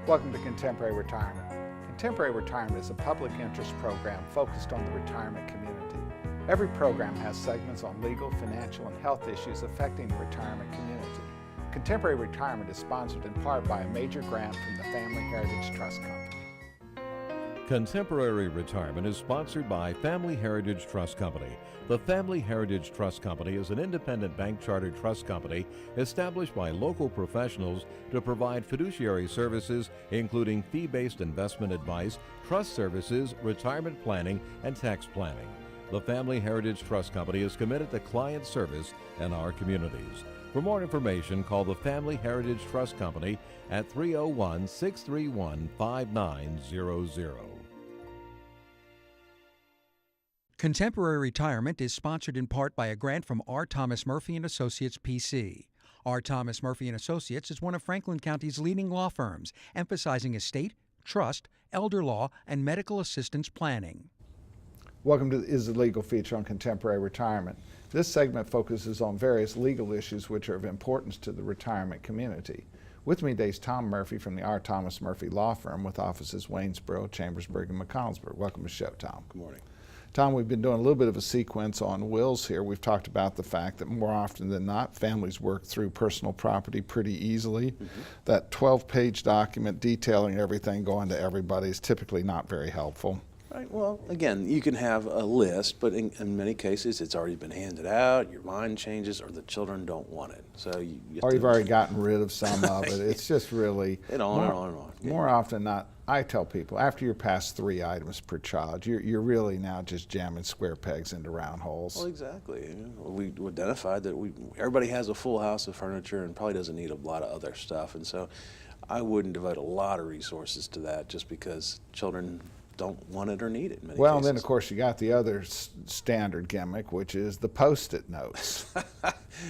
Welcome to Contemporary Retirement. Contemporary Retirement is a public interest program focused on the retirement community. Every program has segments on legal, financial, and health issues affecting the retirement community. Contemporary Retirement is sponsored in part by a major grant from the Family Heritage Trust Company. Contemporary Retirement is sponsored by Family Heritage Trust Company. The Family Heritage Trust Company is an independent bank chartered trust company established by local professionals to provide fiduciary services, including fee-based investment advice, trust services, retirement planning, and tax planning. The Family Heritage Trust Company is committed to client service in our communities. For more information, call the Family Heritage Trust Company at 301-631-5900. Contemporary Retirement is sponsored in part by a grant from R. Thomas Murphy & Associates, P.C. R. Thomas Murphy & Associates is one of Franklin County's leading law firms, emphasizing estate, trust, elder law, and medical assistance planning. Welcome to Is the Legal feature on Contemporary Retirement. This segment focuses on various legal issues which are of importance to the retirement community. With me today is Tom Murphy from the R. Thomas Murphy Law Firm with offices Waynesboro, Chambersburg, and McConnellsburg. Welcome to the show, Tom. Good morning. Tom, we've been doing a little bit of a sequence on wills here. We've talked about the fact that more often than not, families work through personal property pretty easily. That 12-page document detailing everything going to everybody is typically not very helpful. Right. Well, again, you can have a list, but in many cases, it's already been handed out. Your mind changes, or the children don't want it. So you've already gotten rid of some of it. It's just really and on and on and on. More often than not, I tell people after you're past 3 items per child, you're really now just jamming square pegs into round holes. Well, exactly. We identified that everybody has a full house of furniture and probably doesn't need a lot of other stuff, and so I wouldn't devote a lot of resources to that just because children don't want it or need it in many cases. And then of course you got the other standard gimmick, which is the Post-it notes.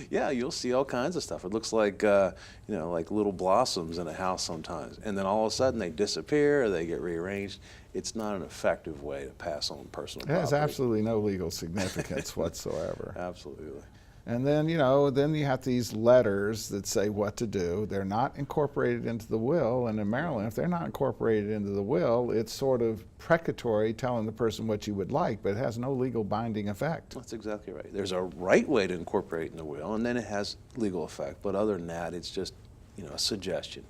Yeah, you'll see all kinds of stuff. It looks like like little blossoms in a house sometimes, and then all of a sudden they disappear or they get rearranged. It's not an effective way to pass on personal property. It has absolutely no legal significance whatsoever. Absolutely. And then, then you have these letters that say what to do. They're not incorporated into the will, and in Maryland, if they're not incorporated into the will, it's sort of precatory telling the person what you would like, but it has no legal binding effect. That's exactly right. There's a right way to incorporate in the will, and then it has legal effect, but other than that, it's just, a suggestion.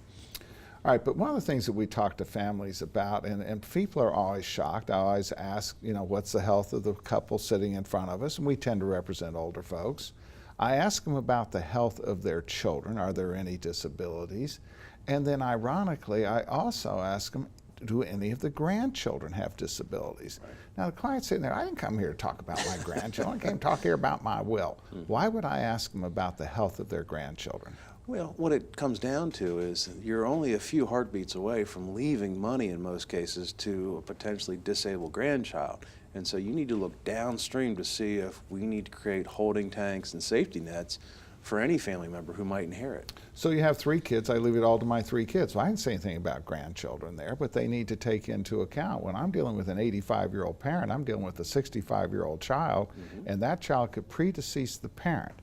All right, but one of the things that we talk to families about, and people are always shocked, I always ask, what's the health of the couple sitting in front of us, and we tend to represent older folks. I ask them about the health of their children. Are there any disabilities? And then ironically, I also ask them, do any of the grandchildren have disabilities? Right. Now the client's sitting there, I didn't come here to talk about my grandchildren, I came to talk here about my will. Why would I ask them about the health of their grandchildren? Well, what it comes down to is you're only a few heartbeats away from leaving money in most cases to a potentially disabled grandchild. And so you need to look downstream to see if we need to create holding tanks and safety nets for any family member who might inherit. So you have 3 kids, I leave it all to my 3 kids. Well, I didn't say anything about grandchildren there, but they need to take into account when I'm dealing with an 85-year-old parent, I'm dealing with a 65-year-old child, and that child could predecease the parent.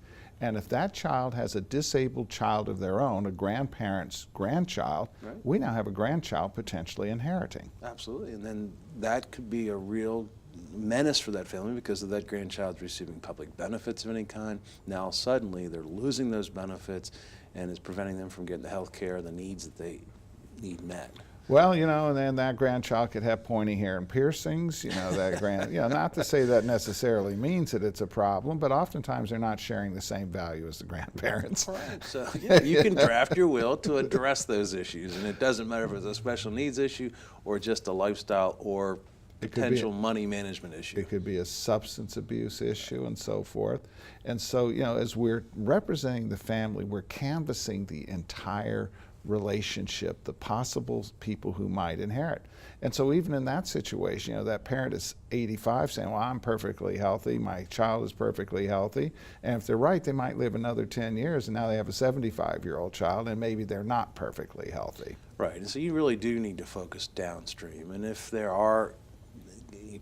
And if that child has a disabled child of their own, a grandparent's grandchild, right, we now have a grandchild potentially inheriting. Absolutely, and then that could be a real menace for that family because of that grandchild's receiving public benefits of any kind. Now suddenly they're losing those benefits and it's preventing them from getting the health care, the needs that they need met. Well, and then that grandchild could have pointy hair and piercings, not to say that necessarily means that it's a problem, but oftentimes they're not sharing the same value as the grandparents. Right, so you can draft your will to address those issues, and it doesn't matter if it's a special needs issue or just a lifestyle or potential money management issue. It could be a substance abuse issue and so forth. And so, as we're representing the family, we're canvassing the entire relationship, the possible people who might inherit. And so even in that situation, that parent is 85 saying, well, I'm perfectly healthy, my child is perfectly healthy, and if they're right, they might live another 10 years, and now they have a 75-year-old child, and maybe they're not perfectly healthy. Right, and so you really do need to focus downstream, and if there are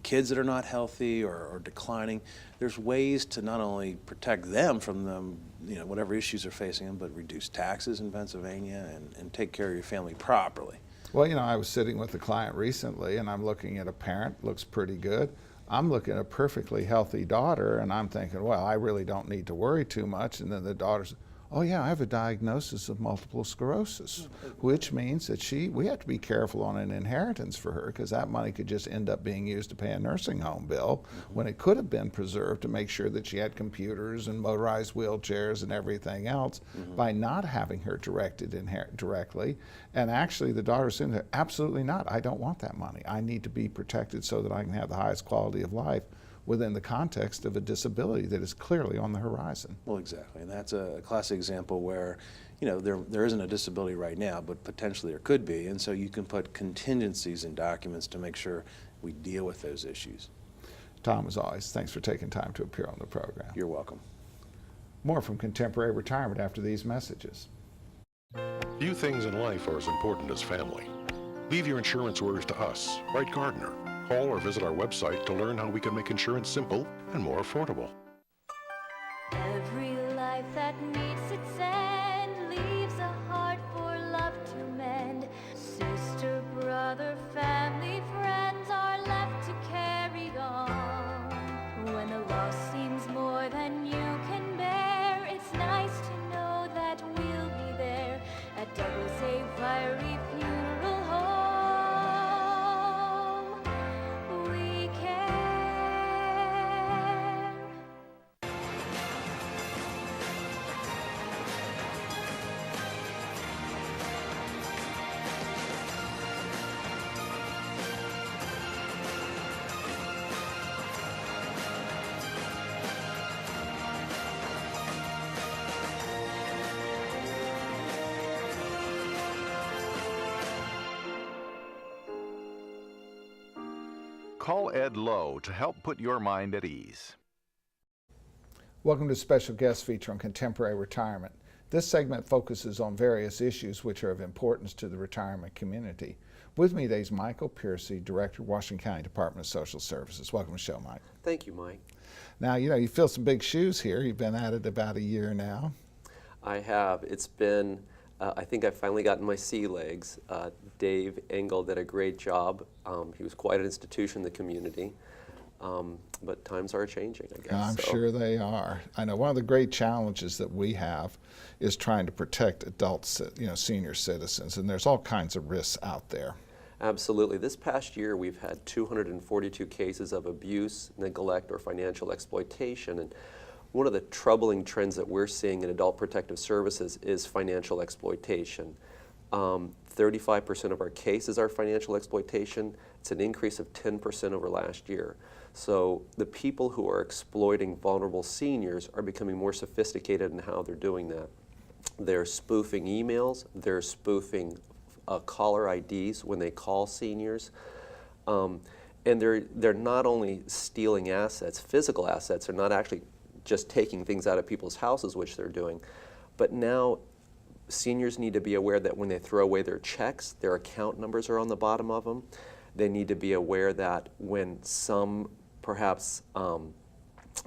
kids that are not healthy or declining, there's ways to not only protect them from them, whatever issues are facing them, but reduce taxes in Pennsylvania and take care of your family properly. Well, you know, I was sitting with a client recently, and I'm looking at a parent, looks pretty good. I'm looking at a perfectly healthy daughter, and I'm thinking, well, I really don't need to worry too much. And then the daughter's, oh yeah, I have a diagnosis of multiple sclerosis, which means that we have to be careful on an inheritance for her, because that money could just end up being used to pay a nursing home bill when it could have been preserved to make sure that she had computers and motorized wheelchairs and everything else by not having her directly. And actually the daughter's in there, absolutely not, I don't want that money. I need to be protected so that I can have the highest quality of life within the context of a disability that is clearly on the horizon. Well, exactly, and that's a classic example where, you know, there isn't a disability right now, but potentially there could be, and so you can put contingencies in documents to make sure we deal with those issues. Tom, as always, thanks for taking time to appear on the program. You're welcome. More from Contemporary Retirement after these messages. Few things in life are as important as family. Leave your insurance worries to us. Write Gardner. Call or visit our website to learn how we can make insurance simple and more affordable. Every life that meets its end leaves a heart for love to mend. Sister, brother, family, friends are left to carry on. When the loss seems more than you can bear, it's nice to know that we'll be there at Douglas A. Fiery Funeral Home. We care. Call Ed Lowe to help put your mind at ease. Welcome to a special guest feature on Contemporary Retirement. This segment focuses on various issues which are of importance to the retirement community. With me today is Michael Piercy, Director, Washington County Department of Social Services. Welcome to the show, Mike. Thank you, Mike. Now, you know, you fill some big shoes here. You've been at it about a year now. I have. It's been, I think I've finally gotten my sea legs. Dave Engel did a great job. He was quite an institution in the community. But times are changing, I guess. I'm sure they are. I know one of the great challenges that we have is trying to protect adults, you know, senior citizens, and there's all kinds of risks out there. Absolutely. This past year, we've had 242 cases of abuse, neglect, or financial exploitation. And one of the troubling trends that we're seeing in adult protective services is financial exploitation. 35% of our cases are financial exploitation. It's an increase of 10% over last year. So the people who are exploiting vulnerable seniors are becoming more sophisticated in how they're doing that. They're spoofing emails, they're spoofing caller IDs when they call seniors. And they're not only stealing assets, physical assets, they're not actually just taking things out of people's houses, which they're doing, but now seniors need to be aware that when they throw away their checks, their account numbers are on the bottom of them. They need to be aware that when some perhaps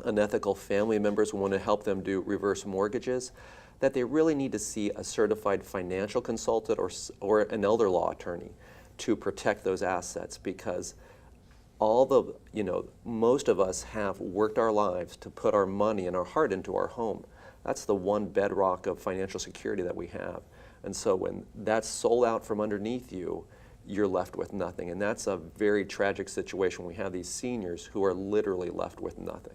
unethical family members want to help them do reverse mortgages, that they really need to see a certified financial consultant or an elder law attorney to protect those assets, because most of us have worked our lives to put our money and our heart into our home. That's the one bedrock of financial security that we have. And so when that's sold out from underneath you, you're left with nothing. And that's a very tragic situation. We have these seniors who are literally left with nothing.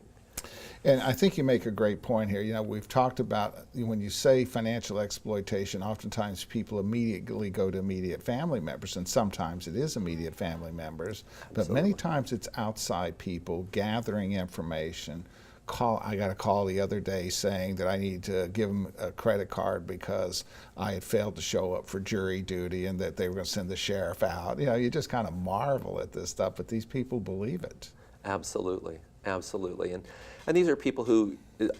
And I think you make a great point here. You know, we've talked about when you say financial exploitation, oftentimes people immediately go to immediate family members, and sometimes it is immediate family members, but many times it's outside people gathering information. I got a call the other day saying that I need to give them a credit card because I had failed to show up for jury duty and that they were going to send the sheriff out. You know, you just kind of marvel at this stuff, but these people believe it. Absolutely, absolutely. And these are people who,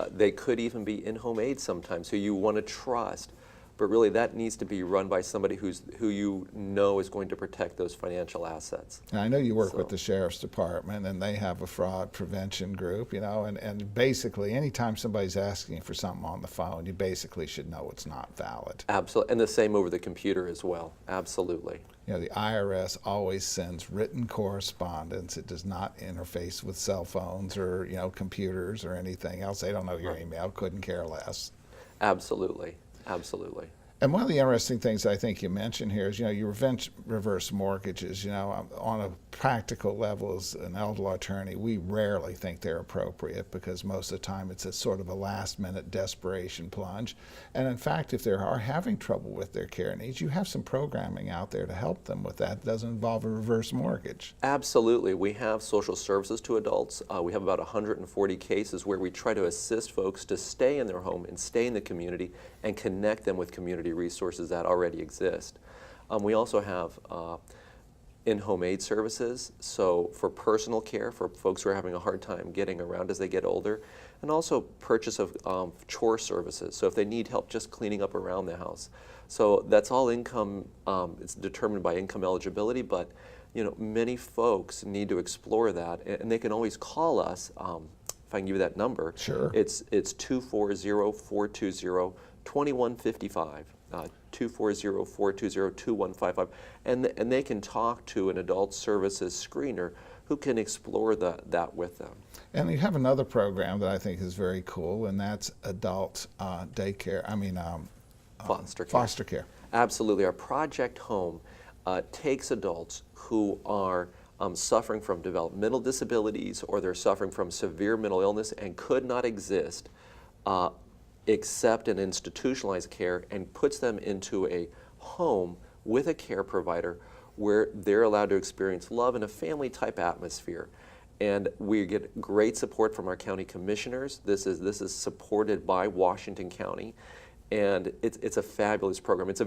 they could even be in-home aides sometimes, who you want to trust. but really that needs to be run by somebody who you know is going to protect those financial assets. And I know you work with the Sheriff's Department, and they have a fraud prevention group, you know, and basically anytime somebody's asking for something on the phone, you basically should know it's not valid. Absolutely, and the same over the computer as well, absolutely. You know, the IRS always sends written correspondence. It does not interface with cell phones or, you know, computers or anything else. They don't know your email, couldn't care less. Absolutely, absolutely. And one of the interesting things I think you mentioned here is, you know, you reverse mortgages. You know, on a practical level, as an elder law attorney, we rarely think they're appropriate because most of the time it's a sort of a last-minute desperation plunge. And in fact, if they are having trouble with their care needs, you have some programming out there to help them with that. It doesn't involve a reverse mortgage. Absolutely. We have social services to adults. We have about 140 cases where we try to assist folks to stay in their home and stay in the community and connect them with community resources that already exist. We also have in-home aid services, so for personal care for folks who are having a hard time getting around as they get older, and also purchase of chore services, so if they need help just cleaning up around the house. So that's all income, it's determined by income eligibility, but you know, many folks need to explore that, and they can always call us, if I can give you that number. Sure. It's 240-420-2155. 240-420-2155, and they can talk to an adult services screener who can explore that with them. And you have another program that I think is very cool, and that's adult daycare. I mean, Foster care. Foster care. Absolutely. Our Project Home takes adults who are suffering from developmental disabilities or they're suffering from severe mental illness and could not exist except in institutionalized care, and puts them into a home with a care provider where they're allowed to experience love in a family type atmosphere. And we get great support from our county commissioners. This is supported by Washington County, and it's a fabulous program. It's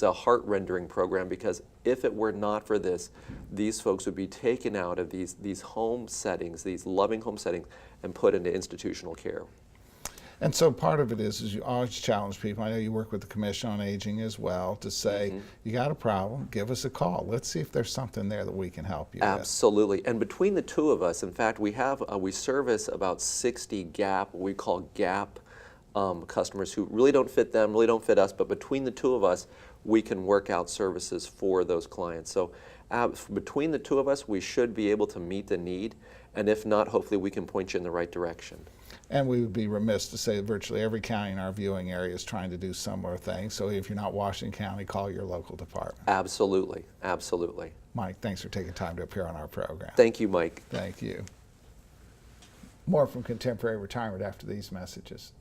a heart-rendering program, because if it were not for this, these folks would be taken out of these home settings, these loving home settings, and put into institutional care. And so part of it is you always challenge people. I know you work with the Commission on Aging as well, to say, you got a problem, give us a call. Let's see if there's something there that we can help you with. Absolutely. And between the two of us, in fact, we service about 60 GAP, what we call GAP customers who really don't fit them, really don't fit us, but between the two of us, we can work out services for those clients. So between the two of us, we should be able to meet the need, and if not, hopefully we can point you in the right direction. And we would be remiss to say that virtually every county in our viewing area is trying to do similar things. So if you're not Washington County, call your local department. Absolutely, absolutely. Mike, thanks for taking time to appear on our program. Thank you, Mike. Thank you. More from Contemporary Retirement after these messages.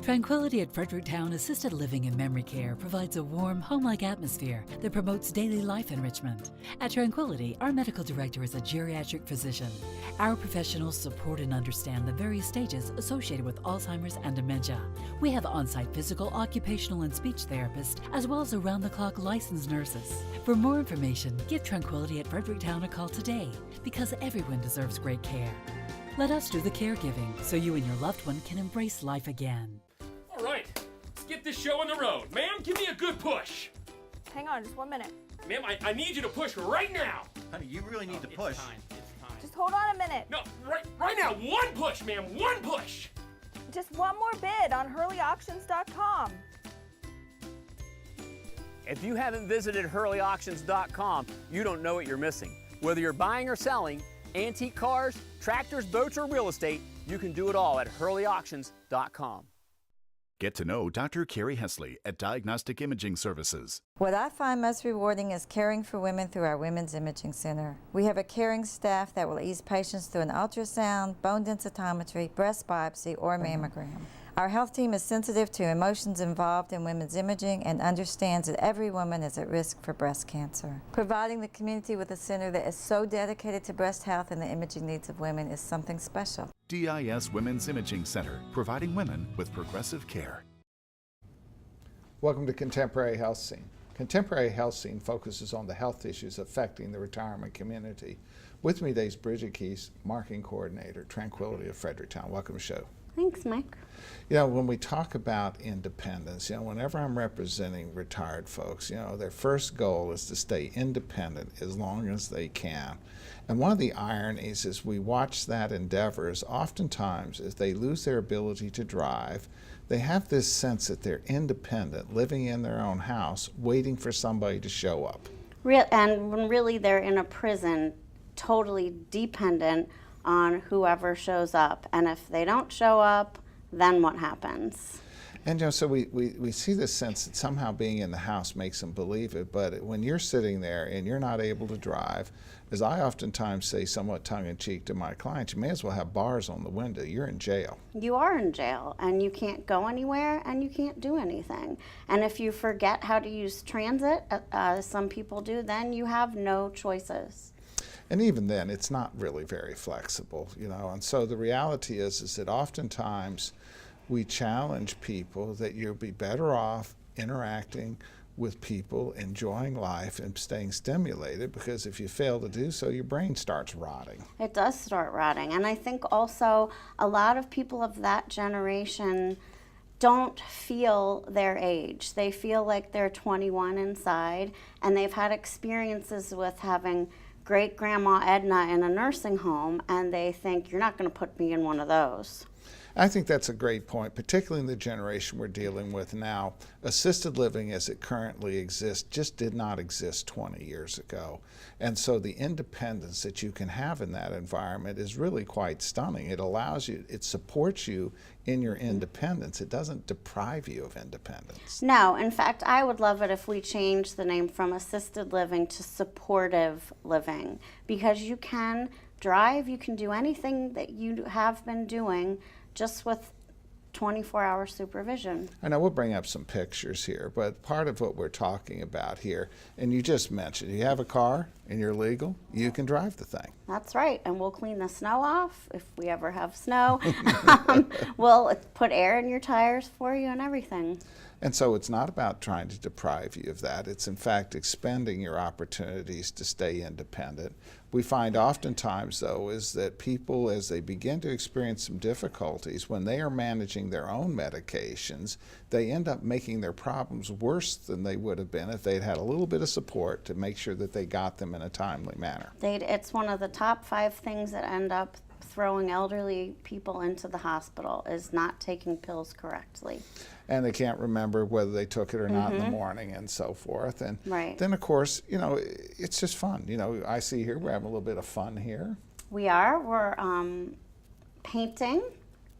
Tranquillity at Fredericktown Assisted Living and Memory Care provides a warm, home-like atmosphere that promotes daily life enrichment. At Tranquillity, our medical director is a geriatric physician. Our professionals support and understand the various stages associated with Alzheimer's and dementia. We have on-site physical, occupational, and speech therapists, as well as around-the-clock licensed nurses. For more information, give Tranquillity at Fredericktown a call today, because everyone deserves great care. Let us do the caregiving so you and your loved one can embrace life again. All right, let's get this show on the road. Ma'am, give me a good push. Hang on, just 1 minute. Ma'am, I need you to push right now. Honey, you really need to push. It's time. Just hold on a minute. No, right now. One push, ma'am. One push. Just one more bid on HurleyAuctions.com. If you haven't visited HurleyAuctions.com, you don't know what you're missing. Whether you're buying or selling, antique cars, tractors, boats, or real estate, you can do it all at HurleyAuctions.com. Get to know Dr. Carrie Hesley at Diagnostic Imaging Services. What I find most rewarding is caring for women through our Women's Imaging Center. We have a caring staff that will ease patients through an ultrasound, bone densitometry, breast biopsy, or mammogram. Our health team is sensitive to emotions involved in women's imaging and understands that every woman is at risk for breast cancer. Providing the community with a center that is so dedicated to breast health and the imaging needs of women is something special. DIS Women's Imaging Center, providing women with progressive care. Welcome to Contemporary Health Scene. Contemporary Health Scene focuses on the health issues affecting the retirement community. With me today is Bridget Keefe, Marketing Coordinator, Tranquillity of Fredericktown. Welcome to the show. Thanks, Mike. You know, when we talk about independence, you know, whenever I'm representing retired folks, you know, their first goal is to stay independent as long as they can. And one of the ironies is we watch that endeavor is oftentimes as they lose their ability to drive, they have this sense that they're independent, living in their own house, waiting for somebody to show up. And when really they're in a prison, totally dependent on whoever shows up. And if they don't show up, then what happens? And you know, so we see this sense that somehow being in the house makes them believe it, but when you're sitting there and you're not able to drive, as I oftentimes say somewhat tongue-in-cheek to my clients, you may as well have bars on the window. You're in jail. You are in jail, and you can't go anywhere, and you can't do anything. And if you forget how to use transit, as some people do, then you have no choices. And even then, it's not really very flexible, you know. And so the reality is that oftentimes we challenge people that you'll be better off interacting with people, enjoying life, and staying stimulated, because if you fail to do so, your brain starts rotting. It does start rotting. And I think also a lot of people of that generation don't feel their age. They feel like they're 21 inside, and they've had experiences with having great grandma Edna in a nursing home, and they think, you're not going to put me in one of those. I think that's a great point, particularly in the generation we're dealing with now. Assisted living as it currently exists just did not exist 20 years ago. And so the independence that you can have in that environment is really quite stunning. It allows you, it supports you in your independence. It doesn't deprive you of independence. No, in fact, I would love it if we changed the name from assisted living to supportive living, because you can drive, you can do anything that you have been doing just with 24-hour supervision. I know we'll bring up some pictures here, but part of what we're talking about here, and you just mentioned, you have a car and you're legal, you can drive the thing. That's right, and we'll clean the snow off if we ever have snow. We'll put air in your tires for you and everything. And so it's not about trying to deprive you of that. It's in fact expanding your opportunities to stay independent. We find oftentimes, though, is that people, as they begin to experience some difficulties, when they are managing their own medications, they end up making their problems worse than they would have been if they'd had a little bit of support to make sure that they got them in a timely manner. It's one of the top 5 things that end up throwing elderly people into the hospital is not taking pills correctly. And they can't remember whether they took it or not in the morning and so forth. And then, of course, you know, it's just fun. You know, I see here we're having a little bit of fun here. We are. We're painting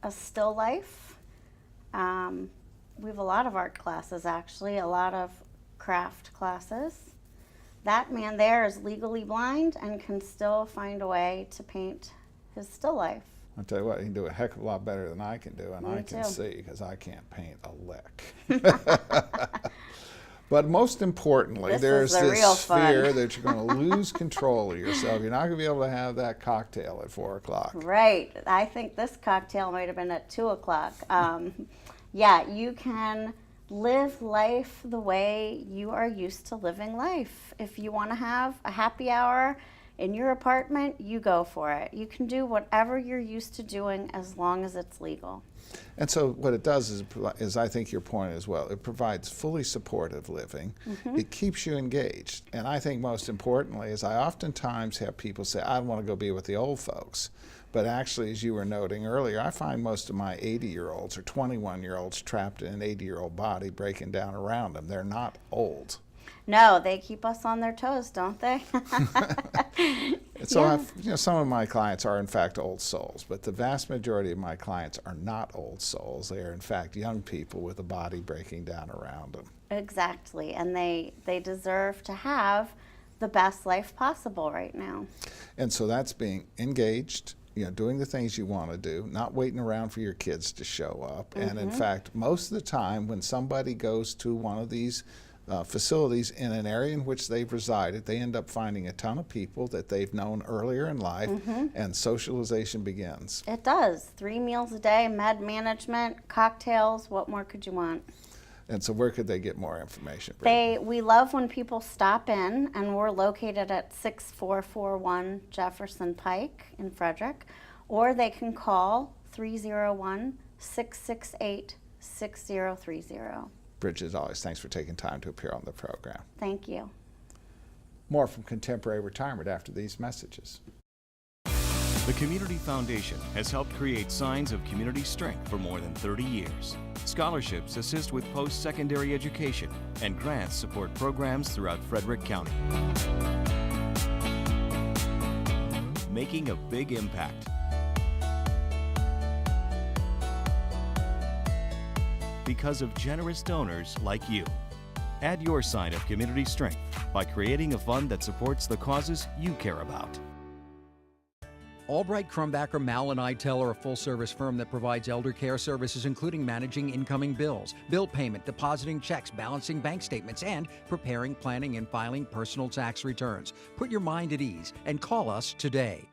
a still life. We have a lot of art classes, actually, a lot of craft classes. That man there is legally blind and can still find a way to paint his still life. I'll tell you what, he can do a heck of a lot better than I can do, and I can see, because I can't paint a lick. But most importantly, there's this fear that you're going to lose control of yourself. You're not going to be able to have that cocktail at 4 o'clock. Right. I think this cocktail might have been at 2 o'clock. Yeah, you can live life the way you are used to living life. If you want to have a happy hour in your apartment, you go for it. You can do whatever you're used to doing as long as it's legal. And so what it does is I think your point as well, it provides fully supportive living. It keeps you engaged. And I think most importantly is I oftentimes have people say, I don't want to go be with the old folks. But actually, as you were noting earlier, I find most of my 80-year-olds or 21-year-olds trapped in an 80-year-old body breaking down around them. They're not old. No, they keep us on their toes, don't they? So you know, some of my clients are in fact old souls, but the vast majority of my clients are not old souls. They are in fact young people with a body breaking down around them. Exactly, and they deserve to have the best life possible right now. And so that's being engaged, you know, doing the things you want to do, not waiting around for your kids to show up. And in fact, most of the time when somebody goes to one of these facilities in an area in which they've resided, they end up finding a ton of people that they've known earlier in life, and socialization begins. It does. 3 meals a day, med management, cocktails, what more could you want? And so where could they get more information? We love when people stop in, and we're located at 6441 Jefferson Pike in Frederick, or they can call 668-6030. Bridget, as always, thanks for taking time to appear on the program. Thank you. More from Contemporary Retirement after these messages. The Community Foundation has helped create signs of community strength for more than 30 years. Scholarships assist with post-secondary education, and grants support programs throughout Frederick County. Making a big impact. Because of generous donors like you. Add your sign of community strength by creating a fund that supports the causes you care about. Albright, Crumbacher, Mal & Eitel are a full-service firm that provides elder care services including managing incoming bills, bill payment, depositing checks, balancing bank statements, and preparing, planning, and filing personal tax returns. Put your mind at ease and call us today.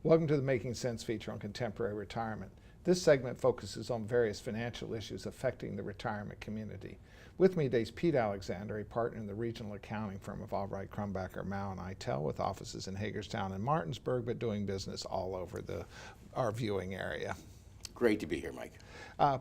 Welcome to the Making Sense feature on Contemporary Retirement. This segment focuses on various financial issues affecting the retirement community. With me today is Pete Alexander, a partner in the regional accounting firm of Albright, Crumbacher, Mal & Eitel, with offices in Hagerstown and Martinsburg, but doing business all over our viewing area. Great to be here, Mike.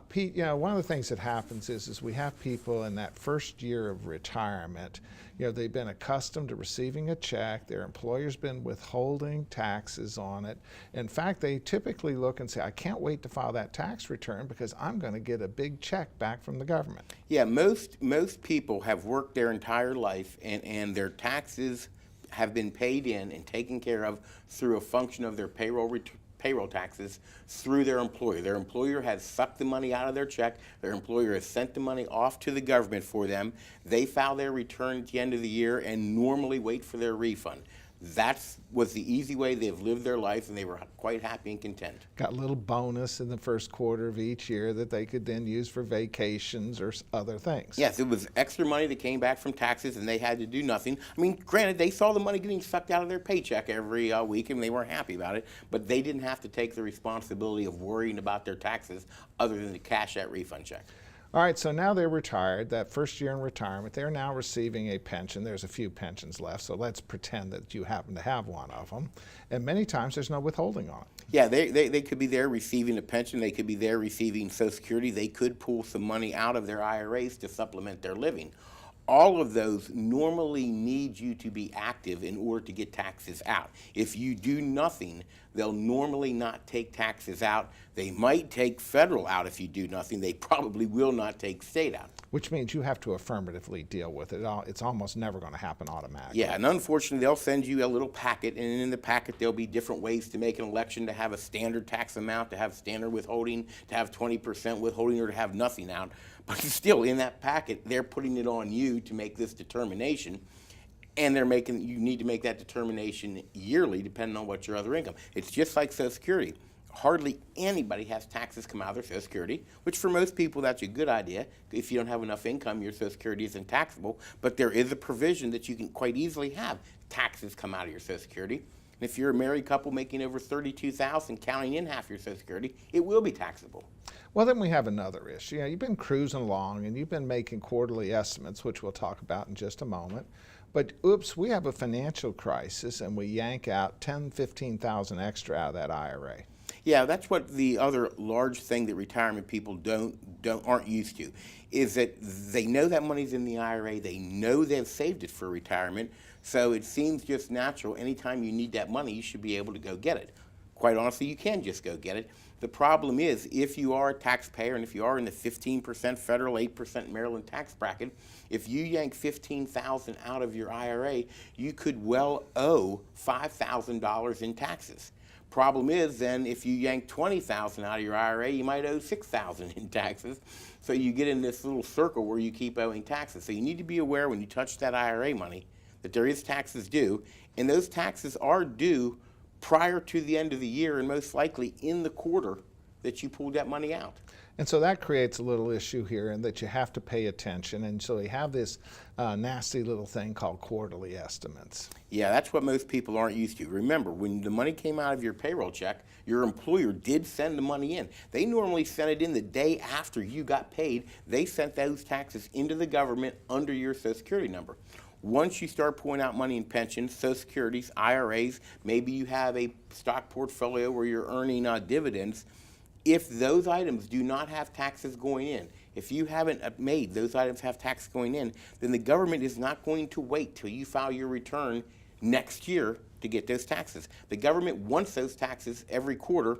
Pete, you know, one of the things that happens is we have people in that first year of retirement, you know, they've been accustomed to receiving a check, their employer's been withholding taxes on it. In fact, they typically look and say, I can't wait to file that tax return because I'm going to get a big check back from the government. Yeah, most people have worked their entire life and their taxes have been paid in and taken care of through a function of their payroll taxes through their employer. Their employer has sucked the money out of their check. Their employer has sent the money off to the government for them. They file their return at the end of the year and normally wait for their refund. That was the easy way they've lived their life, and they were quite happy and content. Got a little bonus in the first quarter of each year that they could then use for vacations or other things. Yes, it was extra money that came back from taxes, and they had to do nothing. I mean, granted, they saw the money getting sucked out of their paycheck every week, and they weren't happy about it, but they didn't have to take the responsibility of worrying about their taxes other than to cash that refund check. All right, so now they're retired, that first year in retirement, they're now receiving a pension. There's a few pensions left, so let's pretend that you happen to have one of them. And many times there's no withholding on it. Yeah, they could be there receiving a pension, they could be there receiving Social Security, they could pull some money out of their IRAs to supplement their living. All of those normally need you to be active in order to get taxes out. If you do nothing, they'll normally not take taxes out. They might take federal out if you do nothing. They probably will not take state out. Which means you have to affirmatively deal with it. It's almost never going to happen automatically. Yeah, and unfortunately, they'll send you a little packet, and in the packet there'll be different ways to make an election, to have a standard tax amount, to have standard withholding, to have 20% withholding, or to have nothing out. But still, in that packet, they're putting it on you to make this determination, and you need to make that determination yearly, depending on what your other income. It's just like Social Security. Hardly anybody has taxes come out of their Social Security, which for most people that's a good idea. If you don't have enough income, your Social Security isn't taxable, but there is a provision that you can quite easily have taxes come out of your Social Security. And if you're a married couple making over $32,000, counting in half your Social Security, it will be taxable. Well, then we have another issue. You know, you've been cruising along and you've been making quarterly estimates, which we'll talk about in just a moment. But oops, we have a financial crisis and we yank out $10,000, $15,000 extra out of that IRA. Yeah, that's what the other large thing that retirement people aren't used to, is that they know that money's in the IRA, they know they've saved it for retirement, so it seems just natural. Anytime you need that money, you should be able to go get it. Quite honestly, you can just go get it. The problem is, if you are a taxpayer and if you are in the 15% federal, 8% Maryland tax bracket, if you yank $15,000 out of your IRA, you could well owe $5,000 in taxes. Problem is, then, if you yank $20,000 out of your IRA, you might owe $6,000 in taxes. So you get in this little circle where you keep owing taxes. So you need to be aware when you touch that IRA money that there is taxes due, and those taxes are due prior to the end of the year and most likely in the quarter that you pulled that money out. And so that creates a little issue here, and that you have to pay attention. And so we have this nasty little thing called quarterly estimates. Yeah, that's what most people aren't used to. Remember, when the money came out of your payroll check, your employer did send the money in. They normally sent it in the day after you got paid. They sent those taxes into the government under your Social Security number. Once you start pulling out money in pensions, Social Securities, IRAs, maybe you have a stock portfolio where you're earning dividends, if those items do not have taxes going in, if you haven't made those items have tax going in, then the government is not going to wait till you file your return next year to get those taxes. The government wants those taxes every quarter,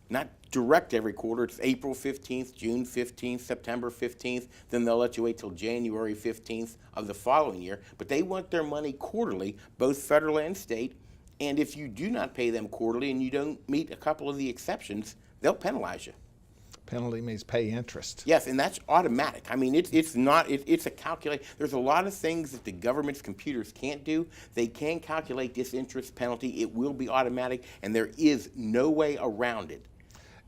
not direct every quarter. It's April 15th, June 15th, September 15th. Then they'll let you wait till January 15th of the following year. But they want their money quarterly, both federal and state. And if you do not pay them quarterly and you don't meet a couple of the exceptions, they'll penalize you. Penalty means pay interest. Yes, and that's automatic. I mean, it's a calculate. There's a lot of things that the government's computers can't do. They can calculate this interest penalty. It will be automatic, and there is no way around it.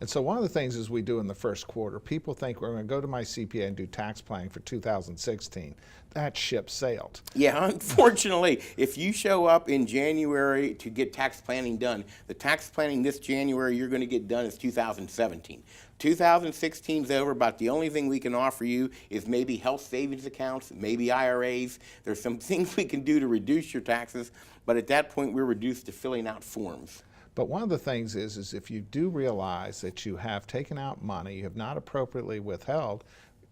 And so one of the things is we do in the first quarter, people think we're going to go to my CPA and do tax planning for 2016. That ship sailed. Yeah, unfortunately, if you show up in January to get tax planning done, the tax planning this January you're going to get done is 2017. 2016 is over. About the only thing we can offer you is maybe health savings accounts, maybe IRAs. There's some things we can do to reduce your taxes, but at that point we're reduced to filling out forms. But one of the things is if you do realize that you have taken out money, you have not appropriately withheld,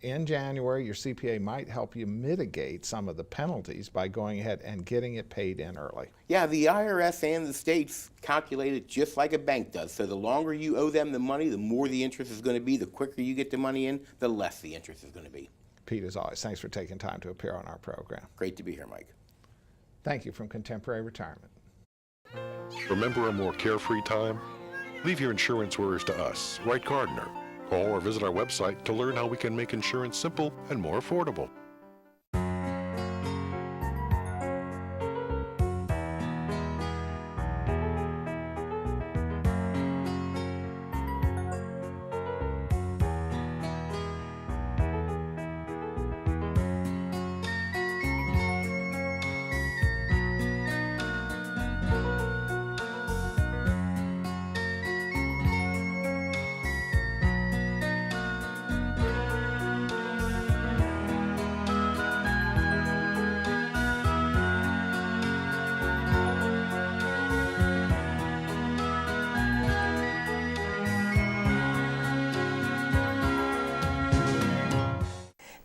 in January your CPA might help you mitigate some of the penalties by going ahead and getting it paid in early. Yeah, the IRS and the states calculate it just like a bank does. So the longer you owe them the money, the more the interest is going to be. The quicker you get the money in, the less the interest is going to be. Pete, as always, thanks for taking time to appear on our program. Great to be here, Mike. Thank you from Contemporary Retirement. Remember a more carefree time? Leave your insurance worries to us, Wright Gardner. Call or visit our website to learn how we can make insurance simple and more affordable.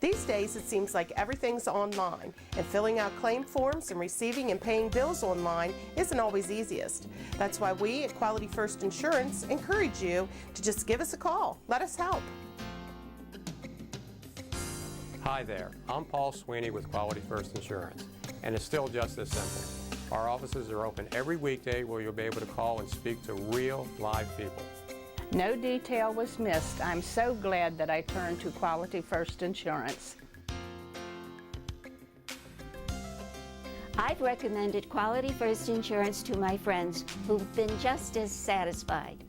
These days, it seems like everything's online, and filling out claim forms and receiving and paying bills online isn't always easiest. That's why we at Quality First Insurance encourage you to just give us a call. Let us help. Hi there, I'm Paul Sweeney with Quality First Insurance, and it's still just this simple. Our offices are open every weekday where you'll be able to call and speak to real, live people. No detail was missed. I'm so glad that I turned to Quality First Insurance. I've recommended Quality First Insurance to my friends who've been just as satisfied.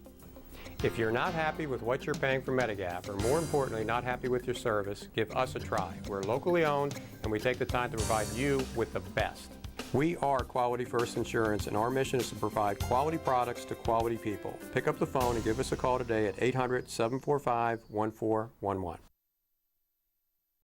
If you're not happy with what you're paying for Medigap, or more importantly, not happy with your service, give us a try. We're locally owned, and we take the time to provide you with the best. We are Quality First Insurance, and our mission is to provide quality products to quality people. Pick up the phone and give us a call today at 800-745-1411.